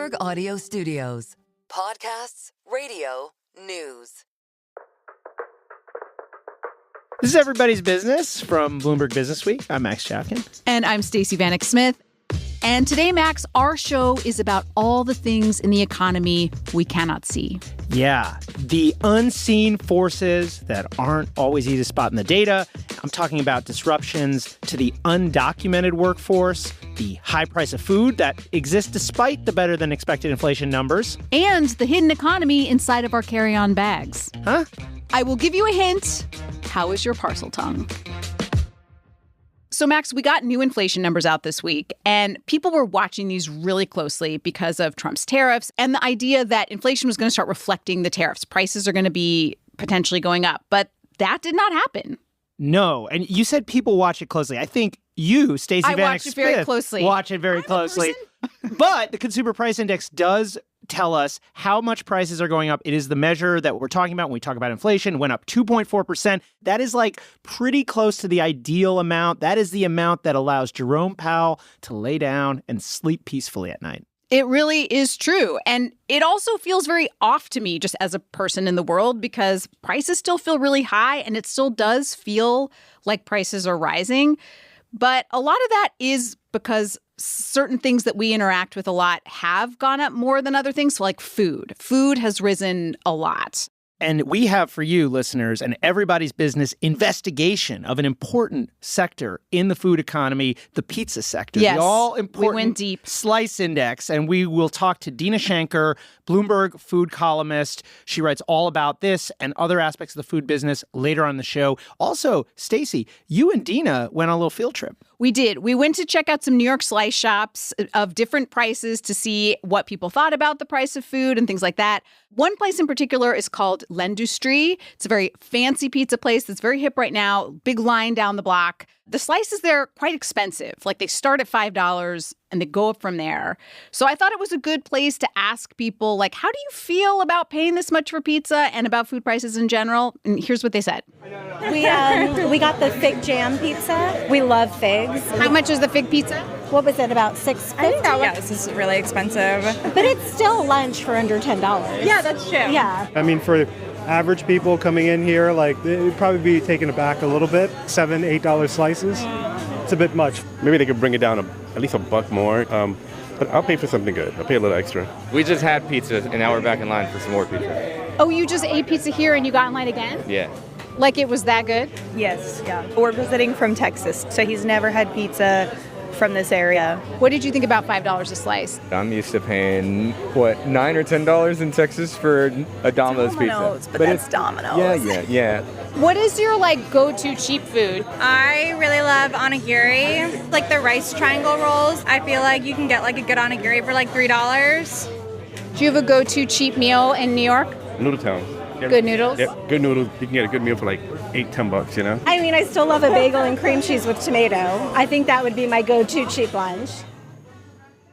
Bloomberg Audio Studios. Podcasts, radio, news. This is Everybody's Business from Bloomberg Businessweek. I'm Max Chafkin. And I'm Stacey Vanek Smith. And today, Max, our show is about all the things in the economy we cannot see. Yeah, the unseen forces that aren't always easy to spot in the data. I'm talking about disruptions to the undocumented workforce, the high price of food that exists despite the better-than-expected inflation numbers. And the hidden economy inside of our carry-on bags. Huh? I will give you a hint. How is your parcel tongue? So, Max, we got new inflation numbers out this week, and people were watching these really closely because of Trump's tariffs and the idea that inflation was going to start reflecting the tariffs. Prices are going to be potentially going up. But that did not happen. No. And you said people watch it closely. I think you, Stacey Vanek Smith, watch it very closely. Watch it very closely. But the Consumer Price Index does tell us how much prices are going up. It is the measure that we're talking about when we talk about inflation. It went up 2.4%. That is like pretty close to the ideal amount. That is the amount that allows Jerome Powell to lay down and sleep peacefully at night. It really is true. And it also feels very off to me just as a person in the world because prices still feel really high and it still does feel like prices are rising. But a lot of that is because certain things that we interact with a lot have gone up more than other things, like food. Food has risen a lot. And we have for you, listeners, an Everybody's Business investigation of an important sector in the food economy, the pizza sector. Yes, the all-important we went deep. Slice Index. And we will talk to Dina Shanker, Bloomberg food columnist. She writes all about this and other aspects of the food business later on the show. Also, Stacey, you and Dina went on a little field trip. We did. We went to check out some New York slice shops of different prices to see what people thought about the price of food and things like that. One place in particular is called L'Industrie. It's a very fancy pizza place that's very hip right now. Big line down the block. The slices there are quite expensive. Like they start at $5 and they go up from there. So I thought it was a good place to ask people, like, how do you feel about paying this much for pizza and about food prices in general? And here's what they said. We got the fig jam pizza. We love figs. How much is the fig pizza? What was it, about $6.50? I think this is really expensive. But it's still lunch for under $10. Yeah, that's true. Yeah. I mean, for average people coming in here, like, they'd probably be taken aback a little bit. $7, $8 slices. It's a bit much. Maybe they could bring it down at least $1 more. But I'll pay for something good. I'll pay a little extra. We just had pizza, and now we're back in line for some more pizza. Oh, you just ate pizza here and you got in line again? Yeah. Like it was that good? Yes, yeah. We're visiting from Texas, so he's never had pizza from this area. What did you think about $5 a slice? I'm used to paying, $9 or $10 in Texas for a Domino's pizza. But that's Domino's. Yeah. What is your, go-to cheap food? I really love onigiri, like the rice triangle rolls. I feel like you can get, a good onigiri for, $3. Do you have a go-to cheap meal in New York? Noodle Town. Yep. Good noodles? Yep, good noodles. You can get a good meal for $8, $10, you know? I mean, I still love a bagel and cream cheese with tomato. I think that would be my go-to cheap lunch.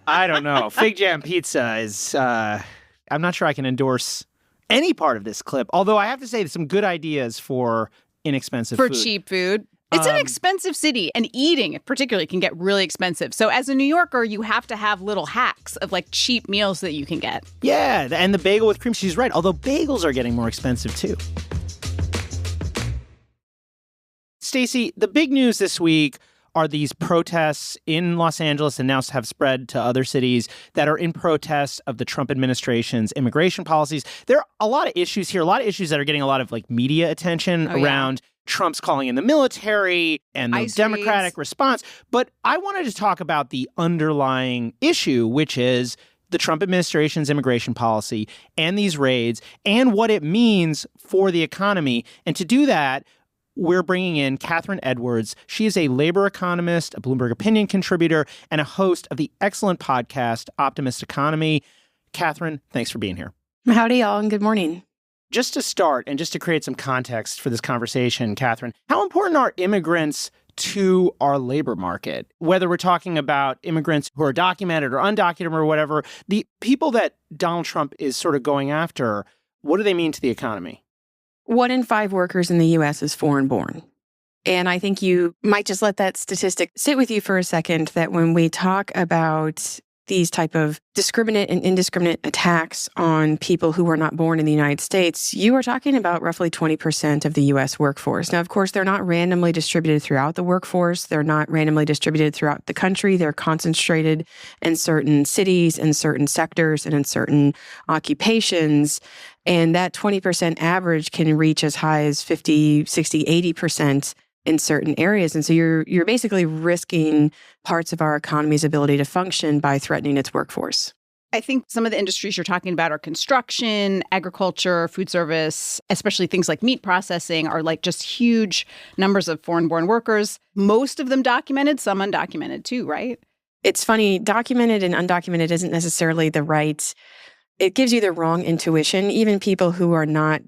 I don't know. Fig jam pizza is, I'm not sure I can endorse any part of this clip. Although I have to say there's some good ideas for inexpensive food. For cheap food. It's an expensive city, and eating particularly can get really expensive. So as a New Yorker, you have to have little hacks of cheap meals that you can get. Yeah, and the bagel with cream cheese is right, although bagels are getting more expensive too. Stacey, the big news this week are these protests in Los Angeles and now have spread to other cities that are in protest of the Trump administration's immigration policies. There are a lot of issues here, a lot of issues that are getting a lot of media attention around Trump's calling in the military and the Democratic response. But I wanted to talk about the underlying issue, which is the Trump administration's immigration policy and these raids and what it means for the economy. And to do that, we're bringing in Catherine Edwards. She is a labor economist, a Bloomberg opinion contributor, and a host of the excellent podcast, Optimist Economy. Catherine, thanks for being here. Howdy, y'all, and good morning. Just to start, and just to create some context for this conversation, Catherine, how important are immigrants to our labor market? Whether we're talking about immigrants who are documented or undocumented or whatever, the people that Donald Trump is sort of going after, what do they mean to the economy? 1 in 5 workers in the U.S. is foreign-born. And I think you might just let that statistic sit with you for a second, that when we talk about these type of discriminate and indiscriminate attacks on people who were not born in the United States, you are talking about roughly 20% of the U.S. workforce. Now, of course, they're not randomly distributed throughout the workforce. They're not randomly distributed throughout the country. They're concentrated in certain cities, in certain sectors, and in certain occupations. And that 20% average can reach as high as 50, 60, 80% in certain areas. And so you're basically risking parts of our economy's ability to function by threatening its workforce. I think some of the industries you're talking about are construction, agriculture, food service, especially things like meat processing are like just huge numbers of foreign-born workers. Most of them documented, some undocumented too, right? It's funny, documented and undocumented isn't necessarily the right. It gives you the wrong intuition. Even people who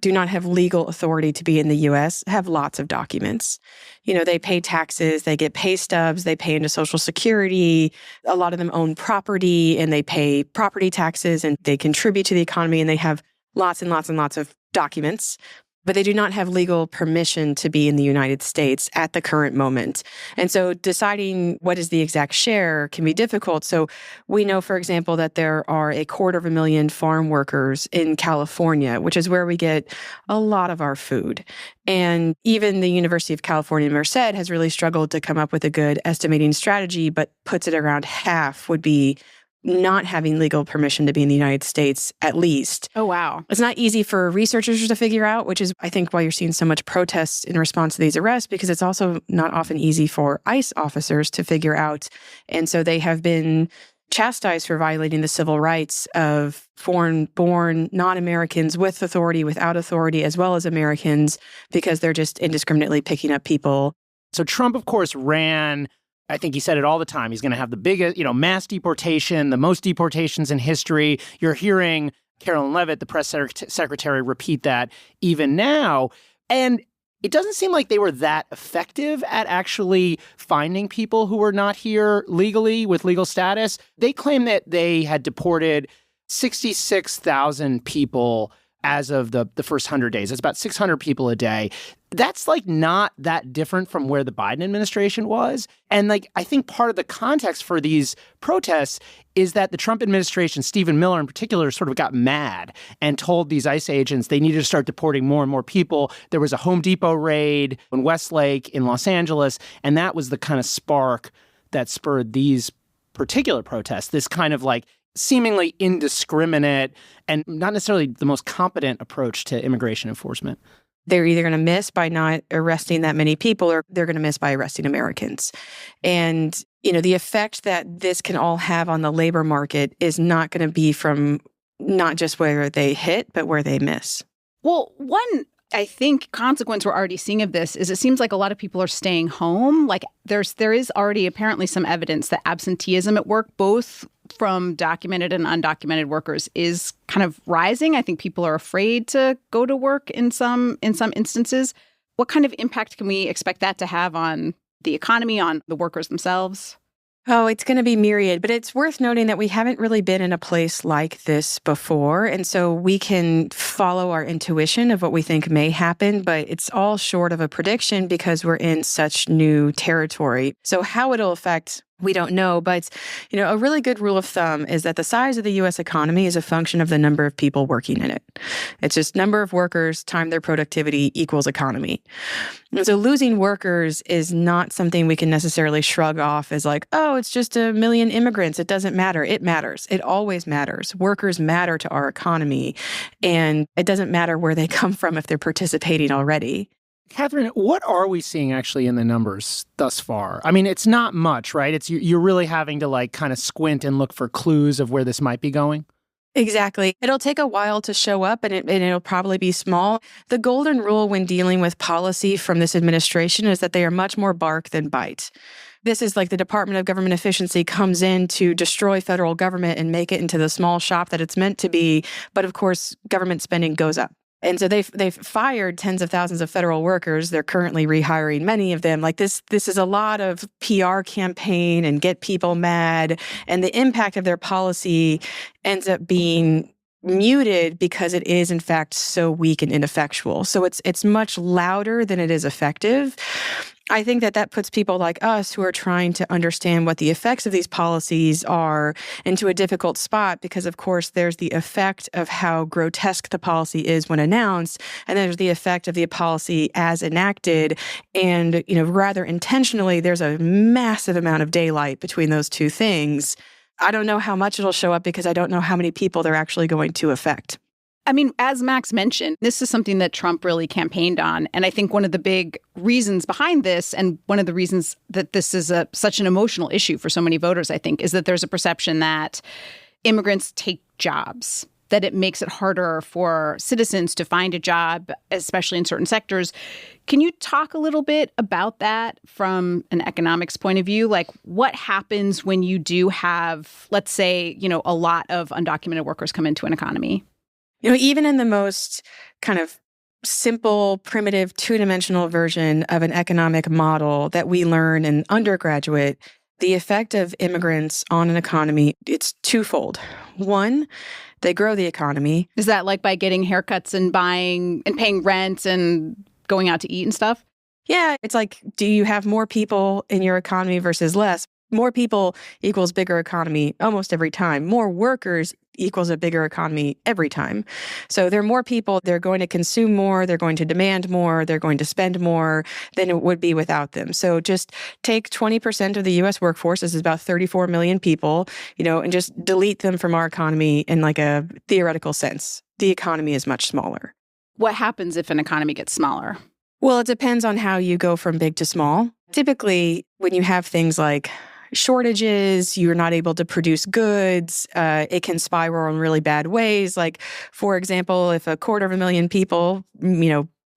do not have legal authority to be in the U.S. have lots of documents. You know, they pay taxes, they get pay stubs, they pay into Social Security. A lot of them own property and they pay property taxes and they contribute to the economy and they have lots and lots and lots of documents. But they do not have legal permission to be in the United States at the current moment. And so deciding what is the exact share can be difficult. So we know, for example, that there are 250,000 farm workers in California, which is where we get a lot of our food. And even the University of California, Merced, has really struggled to come up with a good estimating strategy, but puts it around half would be not having legal permission to be in the United States, at least. Oh, wow. It's not easy for researchers to figure out, which is, I think, why you're seeing so much protests in response to these arrests, because it's also not often easy for ICE officers to figure out. And so they have been chastised for violating the civil rights of foreign-born non-Americans with authority, without authority, as well as Americans, because they're just indiscriminately picking up people. So Trump, of course, ran, I think he said it all the time, he's going to have the biggest, mass deportation, the most deportations in history. You're hearing Carolyn Leavitt, the press secretary, repeat that even now. And it doesn't seem like they were that effective at actually finding people who were not here legally with legal status. They claim that they had deported 66,000 people as of the first 100 days. It's about 600 people a day. That's not that different from where the Biden administration was. And I think part of the context for these protests is that the Trump administration, Stephen Miller in particular, sort of got mad and told these ICE agents they needed to start deporting more and more people. There was a Home Depot raid in Westlake in Los Angeles, and that was the kind of spark that spurred these particular protests, this kind of seemingly indiscriminate and not necessarily the most competent approach to immigration enforcement. They're either going to miss by not arresting that many people or they're going to miss by arresting Americans. And, the effect that this can all have on the labor market is not going to be from not just where they hit, but where they miss. Well, one, I think, consequence we're already seeing of this is it seems like a lot of people are staying home. There is already apparently some evidence that absenteeism at work, both from documented and undocumented workers, is kind of rising. I think people are afraid to go to work in some instances. What kind of impact can we expect that to have on the economy, on the workers themselves? Oh, it's going to be myriad, but it's worth noting that we haven't really been in a place like this before. And so we can follow our intuition of what we think may happen, but it's all short of a prediction because we're in such new territory. So how it'll affect, we don't know, but a really good rule of thumb is that the size of the U.S. economy is a function of the number of people working in it. It's just number of workers times their productivity equals economy. And so losing workers is not something we can necessarily shrug off as it's just 1 million immigrants. It doesn't matter. It matters. It always matters. Workers matter to our economy, and it doesn't matter where they come from if they're participating already. Catherine, what are we seeing actually in the numbers thus far? I mean, it's not much, right? You're really having to kind of squint and look for clues of where this might be going. Exactly. It'll take a while to show up and it'll probably be small. The golden rule when dealing with policy from this administration is that they are much more bark than bite. This is the Department of Government Efficiency comes in to destroy federal government and make it into the small shop that it's meant to be. But of course, government spending goes up. And so they've fired tens of thousands of federal workers. They're currently rehiring many of them. This is a lot of PR campaign and get people mad. And the impact of their policy ends up being muted because it is, in fact, so weak and ineffectual. So it's much louder than it is effective. I think that puts people like us who are trying to understand what the effects of these policies are into a difficult spot because, of course, there's the effect of how grotesque the policy is when announced, and there's the effect of the policy as enacted. And, rather intentionally, there's a massive amount of daylight between those two things. I don't know how much it'll show up because I don't know how many people they're actually going to affect. I mean, as Max mentioned, this is something that Trump really campaigned on. And I think one of the big reasons behind this, and one of the reasons that this is such an emotional issue for so many voters, I think, is that there's a perception that immigrants take jobs, that it makes it harder for citizens to find a job, especially in certain sectors. Can you talk a little bit about that from an economics point of view? Like, what happens when you do have, let's say, a lot of undocumented workers come into an economy? Even in the most kind of simple, primitive, two-dimensional version of an economic model that we learn in undergraduate, the effect of immigrants on an economy, it's twofold. One, they grow the economy. Is that like by getting haircuts and buying and paying rent and going out to eat and stuff? Yeah, it's like, do you have more people in your economy versus less? More people equals bigger economy almost every time. More workers equals a bigger economy every time. So there are more people, they're going to consume more, they're going to demand more, they're going to spend more than it would be without them. So just take 20% of the U.S. workforce, this is about 34 million people, and just delete them from our economy in like a theoretical sense. The economy is much smaller. What happens if an economy gets smaller? Well, it depends on how you go from big to small. Typically, when you have things like shortages, you're not able to produce goods, it can spiral in really bad ways. Like, for example, if 250,000 people,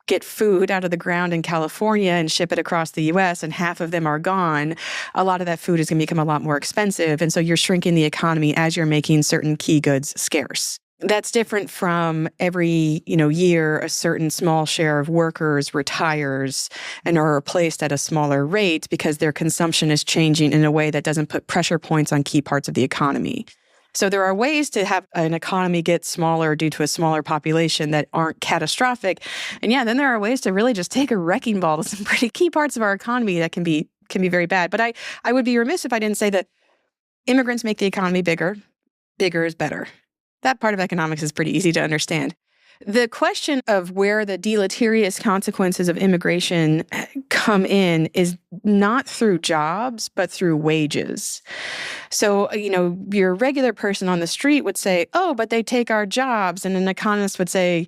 get food out of the ground in California and ship it across the U.S. and half of them are gone, a lot of that food is going to become a lot more expensive. And so you're shrinking the economy as you're making certain key goods scarce. That's different from every, year, a certain small share of workers retires and are replaced at a smaller rate because their consumption is changing in a way that doesn't put pressure points on key parts of the economy. So there are ways to have an economy get smaller due to a smaller population that aren't catastrophic. And then there are ways to really just take a wrecking ball to some pretty key parts of our economy that can be very bad. But I would be remiss if I didn't say that immigrants make the economy bigger. Bigger is better. That part of economics is pretty easy to understand. The question of where the deleterious consequences of immigration come in is not through jobs, but through wages. So, your regular person on the street would say, oh, but they take our jobs. And an economist would say,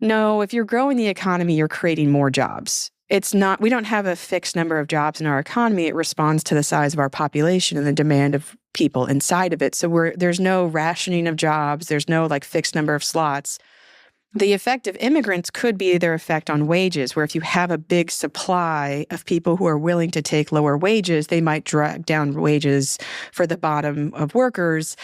no, if you're growing the economy, you're creating more jobs. We don't have a fixed number of jobs in our economy. It responds to the size of our population and the demand of people inside of it. So there's no rationing of jobs. There's no fixed number of slots. The effect of immigrants could be their effect on wages, where if you have a big supply of people who are willing to take lower wages, they might drag down wages for the bottom of workers.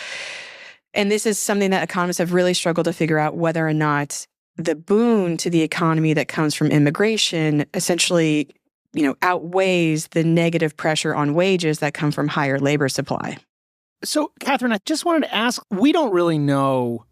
And this is something that economists have really struggled to figure out whether or not the boon to the economy that comes from immigration essentially, outweighs the negative pressure on wages that come from higher labor supply. So, Catherine, I just wanted to ask, we don't really know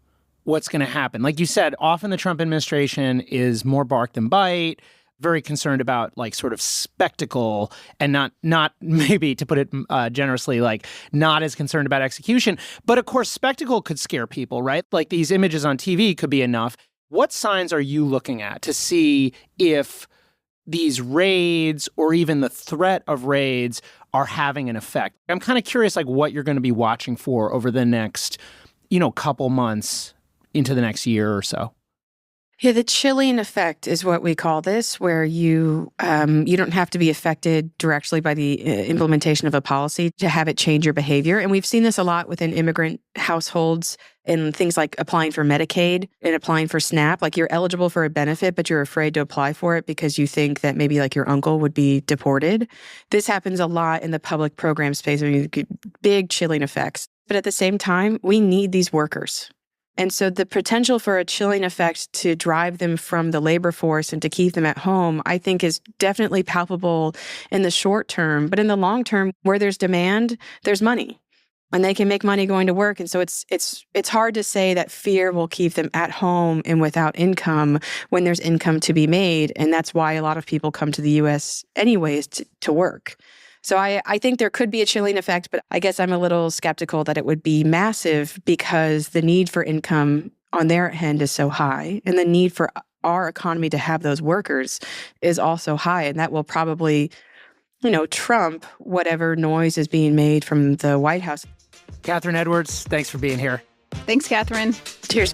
what's going to happen. Like you said, often the Trump administration is more bark than bite, very concerned about sort of spectacle and not maybe, to put it generously, not as concerned about execution. But of course, spectacle could scare people, right? Like these images on TV could be enough. What signs are you looking at to see if these raids or even the threat of raids are having an effect? I'm kind of curious, what you're going to be watching for over the next, couple months into the next year or so. Yeah, the chilling effect is what we call this, where you don't have to be affected directly by the implementation of a policy to have it change your behavior. And we've seen this a lot within immigrant households and things like applying for Medicaid and applying for SNAP. Like, you're eligible for a benefit, but you're afraid to apply for it because you think that maybe your uncle would be deported. This happens a lot in the public program space. I mean, big chilling effects. But at the same time, we need these workers. And so the potential for a chilling effect to drive them from the labor force and to keep them at home, I think, is definitely palpable in the short term. But in the long term, where there's demand, there's money. and they can make money going to work. And so it's hard to say that fear will keep them at home and without income when there's income to be made. And that's why a lot of people come to the U.S. anyways to work. So I think there could be a chilling effect, but I guess I'm a little skeptical that it would be massive because the need for income on their end is so high, and the need for our economy to have those workers is also high. And that will probably, trump whatever noise is being made from the White House. Catherine Edwards, thanks for being here. Thanks, Catherine. Cheers.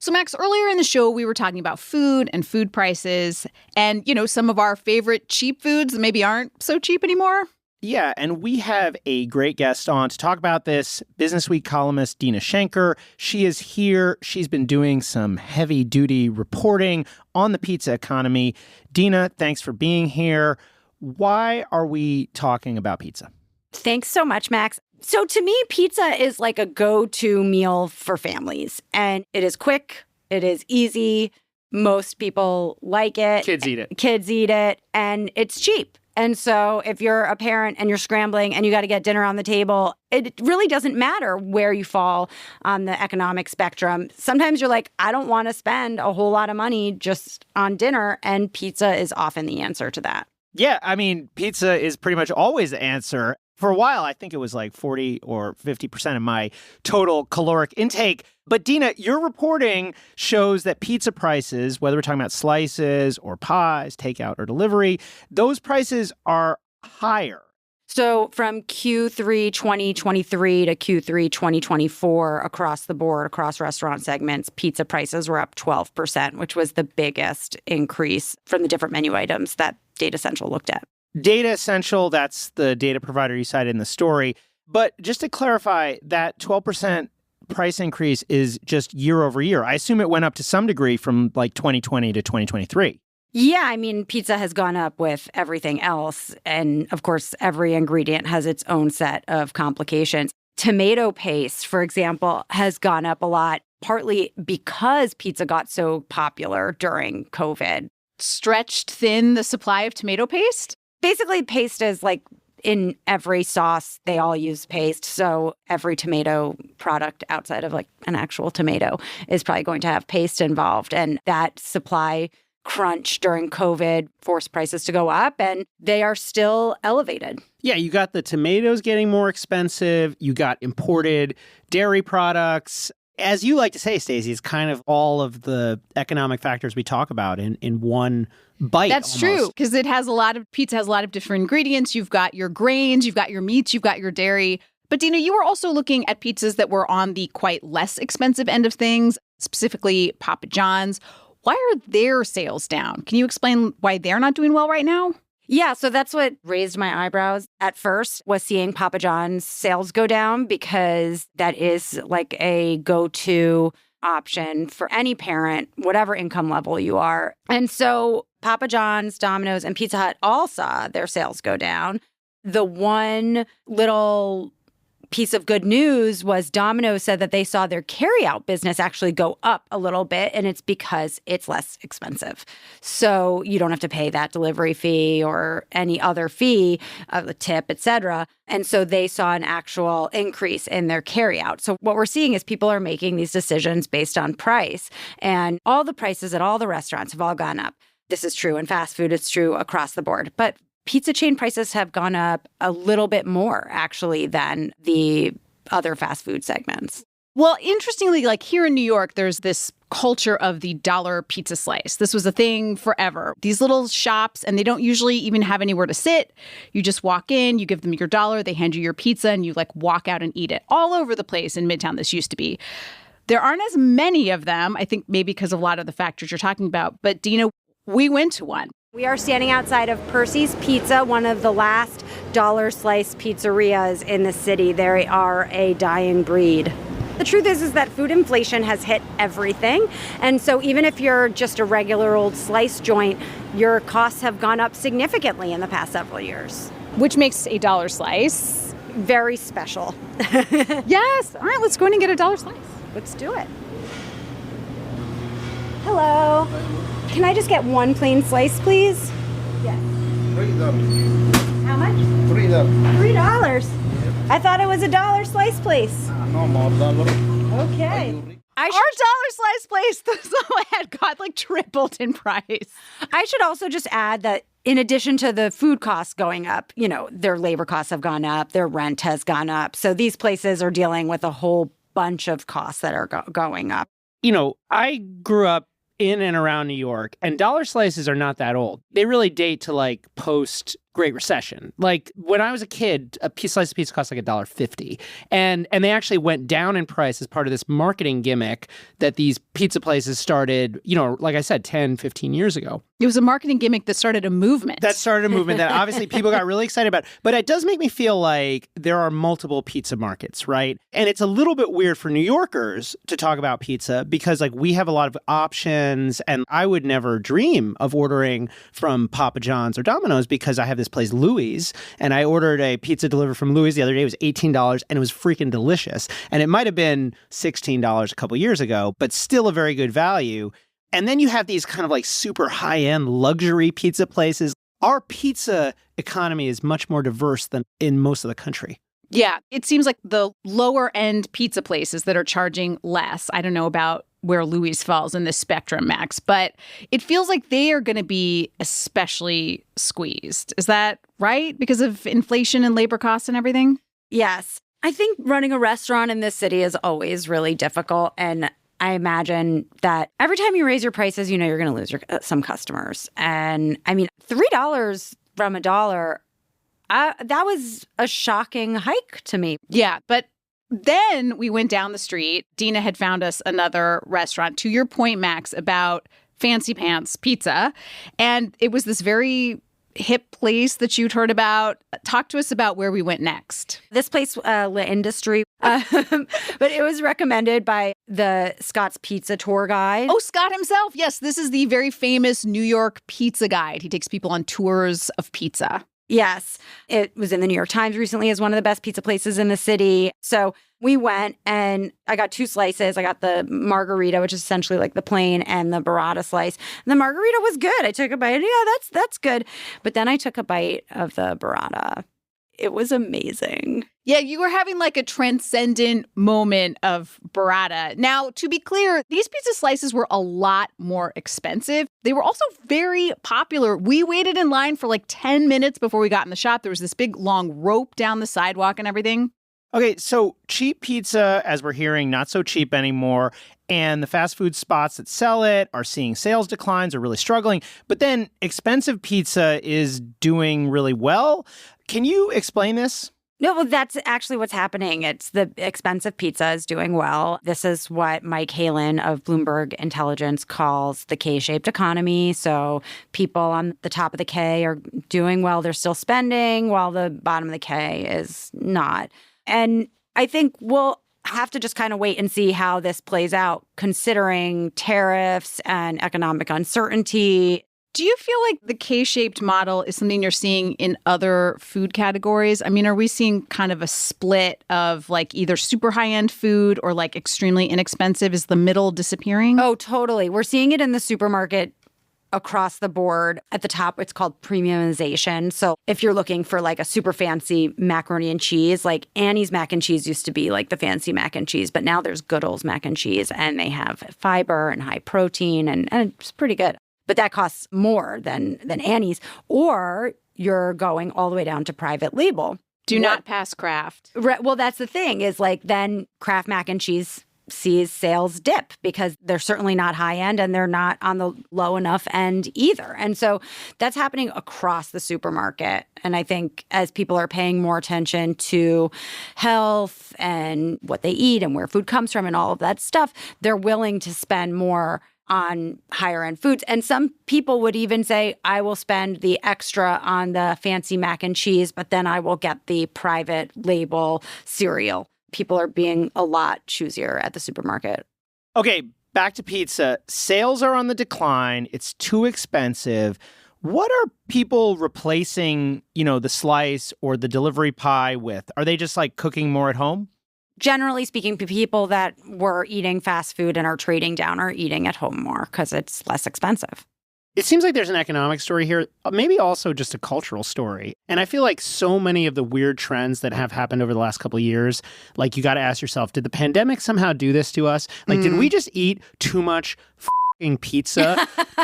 So, Max, earlier in the show, we were talking about food and food prices and, some of our favorite cheap foods that maybe aren't so cheap anymore. Yeah, and we have a great guest on to talk about this, Businessweek columnist Dina Schenker. She is here. She's been doing some heavy-duty reporting on the pizza economy. Dina, thanks for being here. Why are we talking about pizza? Thanks so much, Max. So to me, pizza is like a go-to meal for families. And it is quick. It is easy. Most people like it. Kids eat it. Kids eat it. And it's cheap. And so if you're a parent and you're scrambling and you got to get dinner on the table, it really doesn't matter where you fall on the economic spectrum. Sometimes you're like, I don't want to spend a whole lot of money just on dinner. And pizza is often the answer to that. Yeah, I mean, pizza is pretty much always the answer. For a while, I think it was like 40 or 50% of my total caloric intake. But Dina, your reporting shows that pizza prices, whether we're talking about slices or pies, takeout or delivery, those prices are higher. So from Q3 2023 to Q3 2024, across the board, across restaurant segments, pizza prices were up 12%, which was the biggest increase from the different menu items that Data Central looked at. Data Essential, that's the data provider you cited in the story. But just to clarify, that 12% price increase is just year over year. I assume it went up to some degree from like 2020 to 2023. Yeah, I mean, pizza has gone up with everything else. And of course, every ingredient has its own set of complications. Tomato paste, for example, has gone up a lot, partly because pizza got so popular during COVID. Stretched thin the supply of tomato paste? Basically, paste is like in every sauce, they all use paste. So every tomato product outside of like an actual tomato is probably going to have paste involved. And that supply crunch during COVID forced prices to go up, and they are still elevated. Yeah, you got the tomatoes getting more expensive. You got imported dairy products. As you like to say, Stacey, it's kind of all of the economic factors we talk about in one bite. That's almost. true, because pizza has a lot of different ingredients. You've got your grains, you've got your meats, you've got your dairy. But Dina, you were also looking at pizzas that were on the quite less expensive end of things, specifically Papa John's. Why are their sales down? Can you explain why they're not doing well right now? Yeah, so that's what raised my eyebrows at first, was seeing Papa John's sales go down, because that is like a go-to option for any parent, whatever income level you are. And so Papa John's, Domino's, and Pizza Hut all saw their sales go down. The one little piece of good news was Domino's said that they saw their carryout business actually go up a little bit, and it's because it's less expensive. So you don't have to pay that delivery fee or any other fee, a tip, et cetera. And so they saw an actual increase in their carryout. So what we're seeing is people are making these decisions based on price, and all the prices at all the restaurants have all gone up. This is true in fast food. It's true across the board. But pizza chain prices have gone up a little bit more, actually, than the other fast food segments. Well, interestingly, like here in New York, there's this culture of the dollar pizza slice. This was a thing forever. These little shops, and they don't usually even have anywhere to sit. You just walk in, you give them your dollar, they hand you your pizza, and you like walk out and eat it. All over the place in Midtown, this used to be. There aren't as many of them, I think maybe because of a lot of the factors you're talking about. But Dina, we went to one. We are standing outside of Percy's Pizza, one of the last dollar slice pizzerias in the city. They are a dying breed. The truth is that food inflation has hit everything. And so even if you're just a regular old slice joint, your costs have gone up significantly in the past several years. Which makes a dollar slice very special. Yes. All right, let's go in and get a dollar slice. Let's do it. Hello. Can I just get one plain slice, please? Yes. How How much? $3. $3. I thought it was $1 slice place. No more than Okay. Our dollar slice place had got like tripled in price. I should also just add that in addition to the food costs going up, you know, their labor costs have gone up, their rent has gone up. So these places are dealing with a whole bunch of costs that are going up. You know, I grew up in and around New York, and dollar slices are not that old. They really date to like post Great Recession. Like when I was a kid, slice of pizza cost like $1.50. And they actually went down in price as part of this marketing gimmick that these pizza places started, you know, like I said, 10, 15 years ago. It was a marketing gimmick that started a movement. That started a movement that obviously people got really excited about. But it does make me feel like there are multiple pizza markets, right? And it's a little bit weird for New Yorkers to talk about pizza because like we have a lot of options, and I would never dream of ordering from Papa John's or Domino's because I have this place Louis, and I ordered a pizza delivered from Louis the other day. It was $18 and it was freaking delicious. And it might have been $16 a couple years ago, but still a very good value. And then you have these kind of like super high-end luxury pizza places. Our pizza economy is much more diverse than in most of the country. Yeah, it seems like the lower end pizza places that are charging less. I don't know about where Louis falls in this spectrum, Max, but it feels like they are going to be especially squeezed. Is that right? Because of inflation and labor costs and everything? Yes. I think running a restaurant in this city is always really difficult. And I imagine that every time you raise your prices, you know you're going to lose some customers. And I mean, $3 from $1, that was a shocking hike to me. Yeah, but then we went down the street. Dina had found us another restaurant, to your point, Max, about Fancy Pants Pizza. And it was this very hip place that you'd heard about. Talk to us about where we went next. This place, La Industry, but it was recommended by the Scott's Pizza tour guide. Oh, Scott himself. Yes, this is the very famous New York pizza guide. He takes people on tours of pizza. Yes. It was in the New York Times recently as one of the best pizza places in the city. So we went and I got 2 slices. I got the margarita, which is essentially like the plain, and the burrata slice. And the margarita was good. I took a bite. Yeah, that's good. But then I took a bite of the burrata. It was amazing. Yeah, you were having like a transcendent moment of burrata. Now, to be clear, these pizza slices were a lot more expensive. They were also very popular. We waited in line for like 10 minutes before we got in the shop. There was this big long rope down the sidewalk and everything. Okay, so cheap pizza, as we're hearing, not so cheap anymore. And the fast food spots that sell it are seeing sales declines, are really struggling. But then expensive pizza is doing really well. Can you explain this? No, well, that's actually what's happening. It's the expensive pizza is doing well. This is what Mike Halen of Bloomberg Intelligence calls the K-shaped economy. So people on the top of the K are doing well. They're still spending while the bottom of the K is not. And I think we'll have to just kind of wait and see how this plays out, considering tariffs and economic uncertainty. Do you feel like the K-shaped model is something you're seeing in other food categories? I mean, are we seeing kind of a split of like either super high-end food or like extremely inexpensive? Is the middle disappearing? Oh, totally. We're seeing it in the supermarket across the board. At the top, it's called premiumization. So if you're looking for like a super fancy macaroni and cheese, like Annie's mac and cheese used to be like the fancy mac and cheese, but now there's Goodall's mac and cheese, and they have fiber and high protein, and it's pretty good. But that costs more than Annie's. Or you're going all the way down to private label. Do not pass Kraft. Well, that's the thing is like then Kraft mac and cheese sees sales dip because they're certainly not high end and they're not on the low enough end either. And so that's happening across the supermarket. And I think as people are paying more attention to health and what they eat and where food comes from and all of that stuff, they're willing to spend more on higher end foods. And some people would even say, I will spend the extra on the fancy mac and cheese, but then I will get the private label cereal. People are being a lot choosier at the supermarket. Okay, back to pizza. Sales are on the decline. It's too expensive. What are people replacing, the slice or the delivery pie with? Are they just like cooking more at home? Generally speaking, people that were eating fast food and are trading down are eating at home more because it's less expensive. It seems like there's an economic story here, maybe also just a cultural story. And I feel like so many of the weird trends that have happened over the last couple of years, like you got to ask yourself, did the pandemic somehow do this to us? Like, did we just eat too much pizza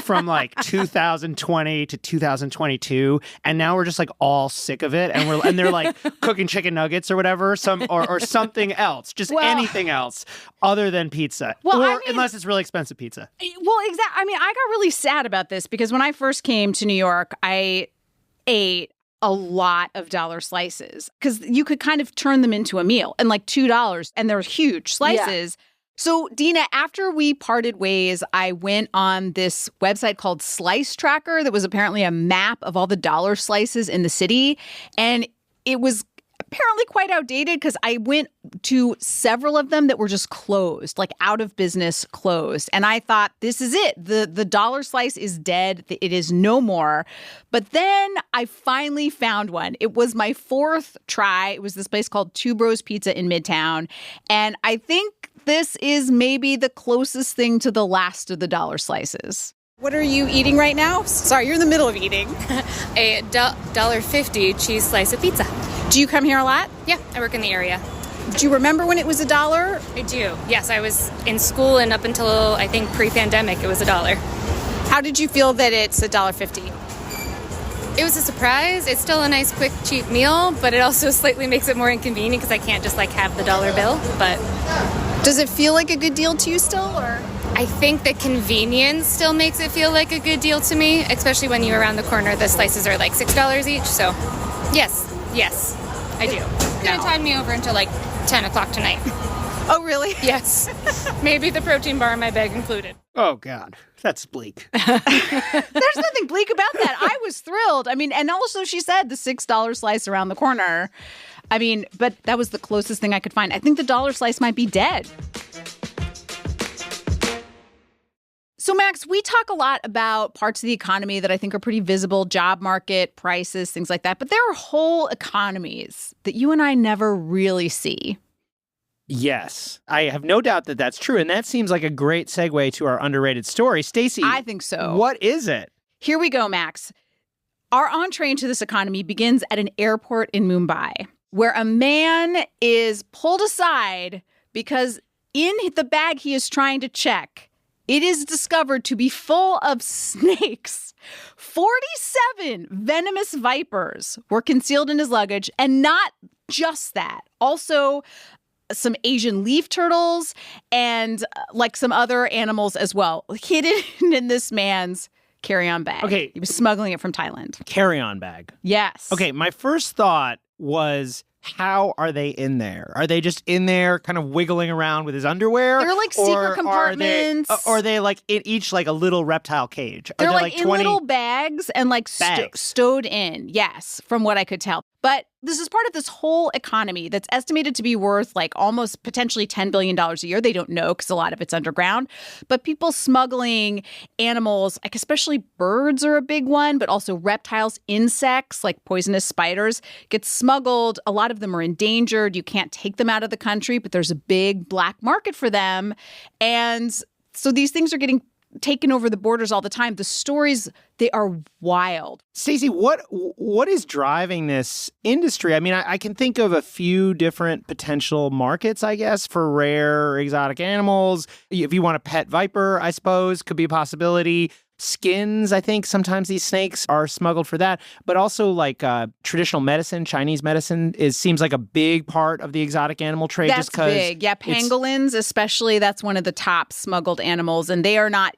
from like 2020 to 2022, and now we're just like all sick of it, and they're like cooking chicken nuggets or whatever, or something else, just anything else other than pizza, unless it's really expensive pizza. Well, exactly. I mean, I got really sad about this because when I first came to New York, I ate a lot of dollar slices because you could kind of turn them into a meal, and like $2, and they're huge slices. Yeah. So, Dina, after we parted ways, I went on this website called Slice Tracker that was apparently a map of all the dollar slices in the city. And it was apparently quite outdated because I went to several of them that were just closed, like out of business, closed. And I thought, this is it. The dollar slice is dead. It is no more. But then I finally found one. It was my fourth try. It was this place called Two Bros Pizza in Midtown. And I think this is maybe the closest thing to the last of the dollar slices. What are you eating right now? Sorry, you're in the middle of eating. A $1.50 cheese slice of pizza. Do you come here a lot? Yeah, I work in the area. Do you remember when it was $1? I do. Yes, I was in school, and up until, I think, pre-pandemic, it was $1. How did you feel that it's $1.50? It was a surprise. It's still a nice, quick, cheap meal, but it also slightly makes it more inconvenient because I can't just, have the dollar bill. But does it feel like a good deal to you still, or? I think the convenience still makes it feel like a good deal to me, especially when you're around the corner. The slices are like $6 each, so yes, I do. It's going to tide me over until 10 o'clock tonight. Oh, really? Yes. Maybe the protein bar in my bag included. Oh, God. That's bleak. There's nothing bleak about that. I was thrilled. I mean, and also she said the $6 slice around the corner. I mean, but that was the closest thing I could find. I think the dollar slice might be dead. So, Max, we talk a lot about parts of the economy that I think are pretty visible, job market, prices, things like that. But there are whole economies that you and I never really see. Yes, I have no doubt that that's true. And that seems like a great segue to our underrated story. Stacey, I think so. What is it? Here we go, Max. Our entree into this economy begins at an airport in Mumbai, where a man is pulled aside because in the bag he is trying to check, it is discovered to be full of snakes. 47 venomous vipers were concealed in his luggage, and not just that. Also, some Asian leaf turtles and some other animals as well, hidden in this man's carry-on bag. Okay. He was smuggling it from Thailand. Carry-on bag. Yes. Okay, my first thought was, how are they in there? Are they just in there kind of wiggling around with his underwear? They're like secret compartments. Or are they in each a little reptile cage? They're in 20... little bags and stowed in. Yes, from what I could tell. But this is part of this whole economy that's estimated to be worth almost potentially $10 billion a year. They don't know because a lot of it's underground. But people smuggling animals, especially birds are a big one, but also reptiles, insects like poisonous spiders get smuggled. A lot of them are endangered. You can't take them out of the country, but there's a big black market for them. And so these things are getting taken over the borders all the time. The stories, they are wild. Stacey, what is driving this industry? I mean, I can think of a few different potential markets, I guess, for rare exotic animals. If you want a pet viper, I suppose, could be a possibility. Skins, I think sometimes these snakes are smuggled for that. But also traditional medicine, Chinese medicine, seems like a big part of the exotic animal trade. That's big. Yeah, pangolins especially, that's one of the top smuggled animals. And they are not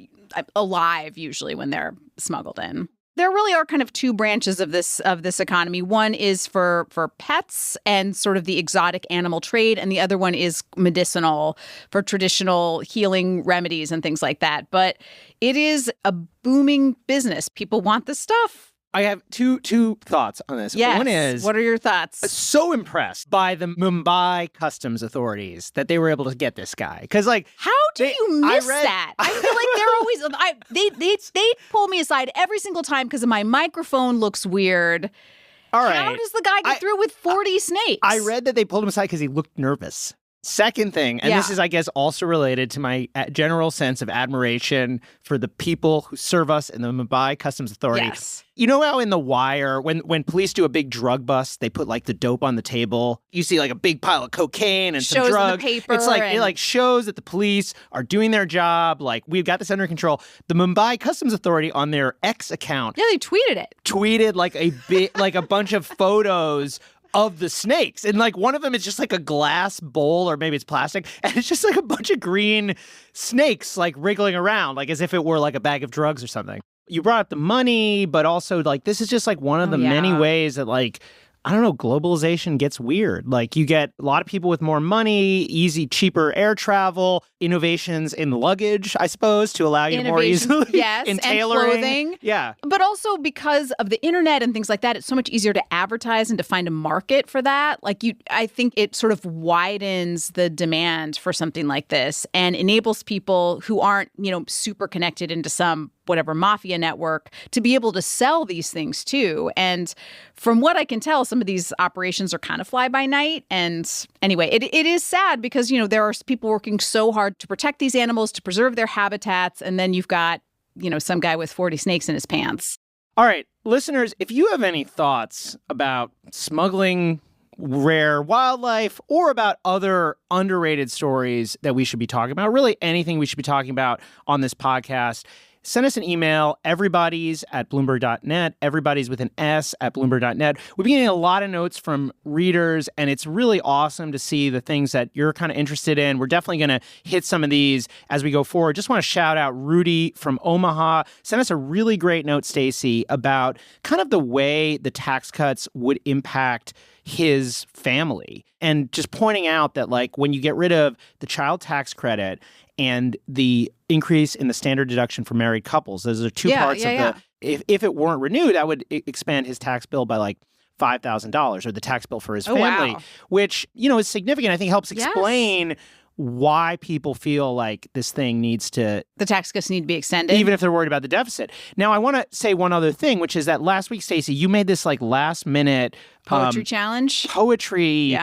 alive usually when they're smuggled in. There really are kind of two branches of this economy. One is for pets and sort of the exotic animal trade, and the other one is medicinal for traditional healing remedies and things like that. But it is a booming business. People want this stuff. I have two thoughts on this. Yes. One is, what are your thoughts? So impressed by the Mumbai customs authorities that they were able to get this guy. Because how do you miss that? I feel like they're always they pull me aside every single time because my microphone looks weird. All right. How does the guy get through with 40 snakes? I read that they pulled him aside because he looked nervous. Second thing, and this is, I guess, also related to my general sense of admiration for the people who serve us in the Mumbai Customs Authority. Yes. You know how in The Wire, when police do a big drug bust, they put like the dope on the table. You see like a big pile of cocaine and some drugs. In the paper. It's like it like shows that the police are doing their job. Like, we've got this under control. The Mumbai Customs Authority on their X account, they tweeted it. Tweeted like a bunch of photos of the snakes. And like one of them is just like a glass bowl, or maybe it's plastic, and it's just like a bunch of green snakes like wriggling around, like as if it were like a bag of drugs or something. You brought up the money, but also like this is just like one of the many ways that like, I don't know, globalization gets weird. Like you get a lot of people with more money, easy, cheaper air travel, innovations in luggage, I suppose, to allow you more easily. Yes, in and tailoring. clothing. Yeah. But also because of the internet and things like that, it's so much easier to advertise and to find a market for that. Like I think it sort of widens the demand for something like this and enables people who aren't, super connected into some whatever mafia network to be able to sell these things too. And from what I can tell, some of these operations are kind of fly by night. And anyway, it is sad because, there are people working so hard to protect these animals, to preserve their habitats. And then you've got, some guy with 40 snakes in his pants. All right, listeners, if you have any thoughts about smuggling rare wildlife or about other underrated stories that we should be talking about, really anything we should be talking about on this podcast, send us an email, everybody's@bloomberg.net, everybody's with an S at bloomberg.net. We've been getting a lot of notes from readers, and it's really awesome to see the things that you're kind of interested in. We're definitely going to hit some of these as we go forward. Just want to shout out Rudy from Omaha. Sent us a really great note, Stacey, about kind of the way the tax cuts would impact his family. And just pointing out that, like, when you get rid of the child tax credit and the increase in the standard deduction for married couples, those are two parts of the. If it weren't renewed, that would expand his tax bill by like $5,000, or the tax bill for his family, which, is significant. I think helps explain why people feel like this thing needs to... The tax cuts need to be extended. Even if they're worried about the deficit. Now, I want to say one other thing, which is that last week, Stacey, you made this like last minute... Poetry challenge? Poetry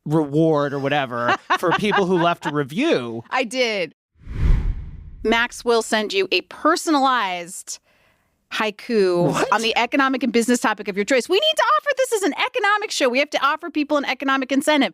reward or whatever for people who left a review. I did. Max will send you a personalized haiku on the economic and business topic of your choice. We need to offer this as an economic show. We have to offer people an economic incentive.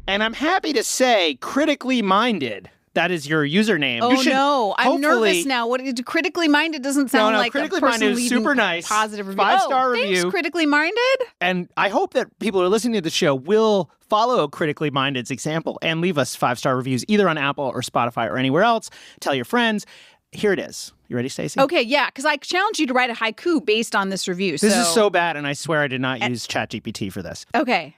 And I'm happy to say, critically minded. That is your username. Oh, no. I'm nervous now. What critically minded doesn't sound like critically a person minded is super nice. Positive review. 5-star review. Thanks, critically minded. And I hope that people who are listening to the show will follow critically minded's example and leave us 5-star reviews either on Apple or Spotify or anywhere else. Tell your friends. Here it is. You ready, Stacey? Okay, yeah, because I challenged you to write a haiku based on this review. This is so bad, and I swear I did not use ChatGPT for this. Okay.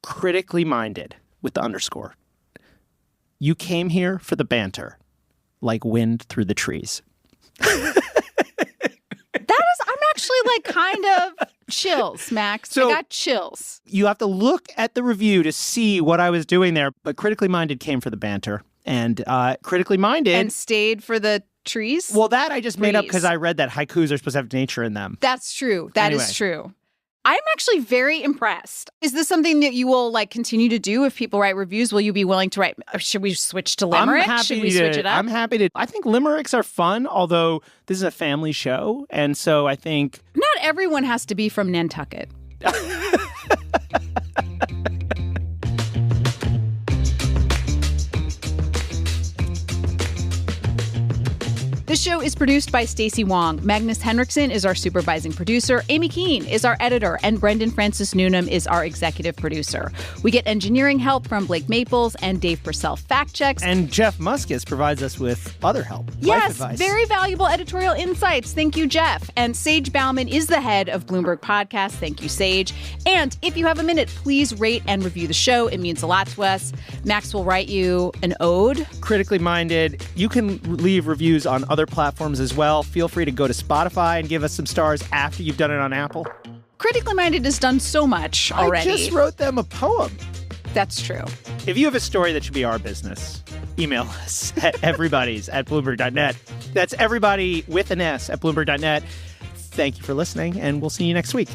Critically minded with the underscore. You came here for the banter, like wind through the trees. I'm actually like kind of chills, Max. So I got chills. You have to look at the review to see what I was doing there. But critically minded came for the banter, and critically minded and stayed for the trees. Well, that I just made up because I read that haikus are supposed to have nature in them. That's true. That is true. I'm actually very impressed. Is this something that you will like continue to do if people write reviews? Will you be willing to write? Should we switch to limerick? Should we switch it up? I'm happy to. I think limericks are fun, although this is a family show. And so I think... Not everyone has to be from Nantucket. This show is produced by Stacey Wong. Magnus Henriksen is our supervising producer. Amy Keene is our editor. And Brendan Francis Noonan is our executive producer. We get engineering help from Blake Maples and Dave Purcell fact checks. And Jeff Muskus provides us with other help. Yes, very valuable editorial insights. Thank you, Jeff. And Sage Bauman is the head of Bloomberg Podcast. Thank you, Sage. And if you have a minute, please rate and review the show. It means a lot to us. Max will write you an ode. Critically minded. You can leave reviews on other platforms as well. Feel free to go to Spotify and give us some stars after you've done it on Apple. Critically Minded has done so much already. I just wrote them a poem. That's true. If you have a story that should be our business, email us at everybody's@bloomberg.net. That's everybody with an S at bloomberg.net. Thank you for listening, and we'll see you next week.